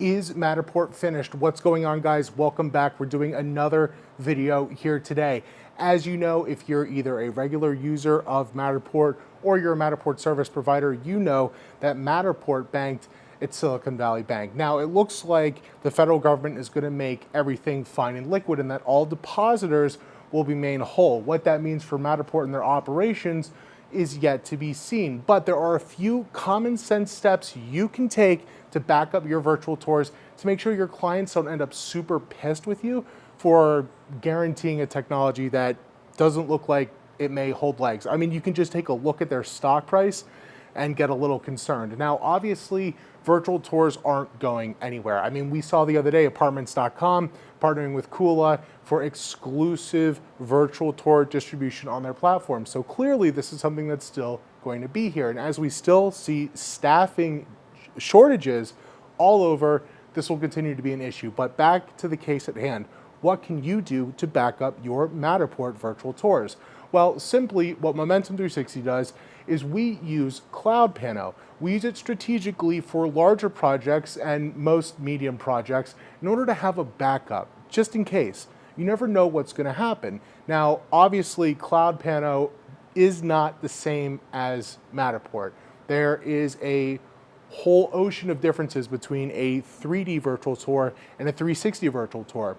Is Matterport finished? What's going on, guys? Welcome back. We're doing another video here today. As you know, if you're either a regular user of Matterport or you're a Matterport service provider, you know that Matterport banked its Silicon Valley Bank. Now, it looks like the federal government is going to make everything fine and liquid and that all depositors will be made whole. What that means for Matterport and their operations is yet to be seen. But there are a few common sense steps you can take to back up your virtual tours to make sure your clients don't end up super pissed with you for guaranteeing a technology that doesn't look like it may hold legs. I mean, you can just take a look at their stock price and get a little concerned. Now, obviously, virtual tours aren't going anywhere. I mean, we saw the other day apartments.com partnering with Kula for exclusive virtual tour distribution on their platform. So clearly this is something that's still going to be here. And as we still see staffing shortages all over, this will continue to be an issue. But back to the case at hand. What can you do to back up your Matterport virtual tours? Well, simply what Momentum 360 does is we use Cloud Pano. We use it strategically for larger projects and most medium projects in order to have a backup, just in case. You never know what's going to happen. Now, obviously, Cloud Pano is not the same as Matterport. There is a whole ocean of differences between a 3D virtual tour and a 360 virtual tour.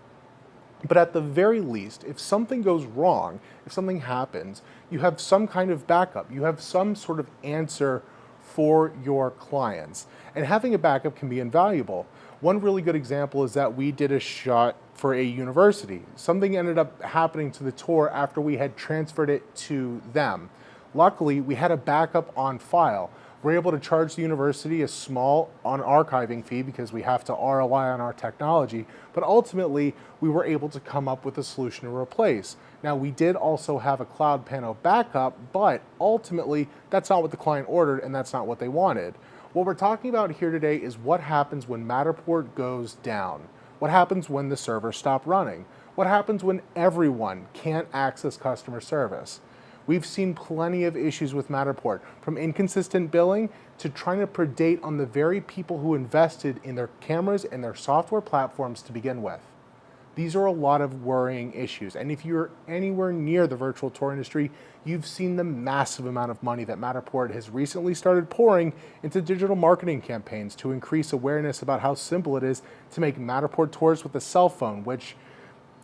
But at the very least, if something goes wrong, if something happens, you have some kind of backup. You have some sort of answer for your clients. And having a backup can be invaluable. One really good example is that we did a shot for a university. Something ended up happening to the tour after we had transferred it to them. Luckily, we had a backup on file. We're able to charge the university a small archiving fee because we have to ROI on our technology, but ultimately we were able to come up with a solution to replace. Now, we did also have a Cloud Pano backup, but ultimately that's not what the client ordered and that's not what they wanted. What we're talking about here today is what happens when Matterport goes down. What happens when the servers stop running? What happens when everyone can't access customer service? We've seen plenty of issues with Matterport, from inconsistent billing to trying to predate on the very people who invested in their cameras and their software platforms to begin with. These are a lot of worrying issues. And if you're anywhere near the virtual tour industry, you've seen the massive amount of money that Matterport has recently started pouring into digital marketing campaigns to increase awareness about how simple it is to make Matterport tours with a cell phone, which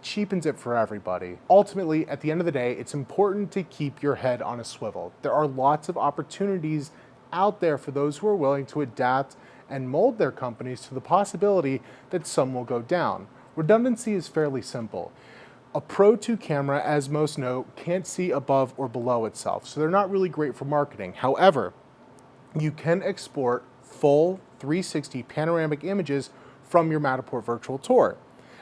cheapens it for everybody. Ultimately, at the end of the day, it's important to keep your head on a swivel. There are lots of opportunities out there for those who are willing to adapt and mold their companies to the possibility that some will go down. Redundancy is fairly simple. A Pro 2 camera, as most know, can't see above or below itself, so they're not really great for marketing. However, you can export full 360 panoramic images from your Matterport virtual tour.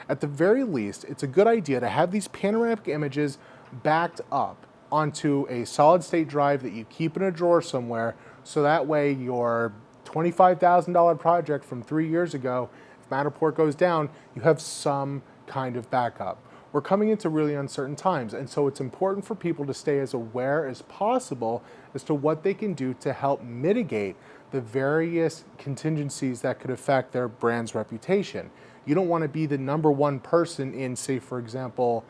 At the very least, it's a good idea to have these panoramic images backed up onto a solid state drive that you keep in a drawer somewhere, so that way your $25,000 project from 3 years ago, if Matterport goes down, you have some kind of backup. We're coming into really uncertain times, and so it's important for people to stay as aware as possible as to what they can do to help mitigate the various contingencies that could affect their brand's reputation. You don't want to be the number one person in, say, for example,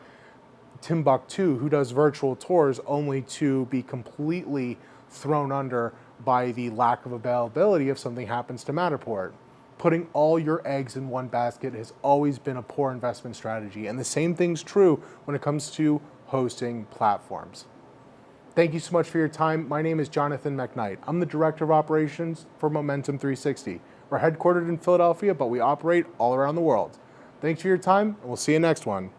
Timbuktu, who does virtual tours, only to be completely thrown under by the lack of availability if something happens to Matterport. Putting all your eggs in one basket has always been a poor investment strategy, and the same thing's true when it comes to hosting platforms. Thank you so much for your time. My name is Jonathan McKnight. I'm the Director of Operations for Momentum 360. We're headquartered in Philadelphia, but we operate all around the world. Thanks for your time, and we'll see you next one.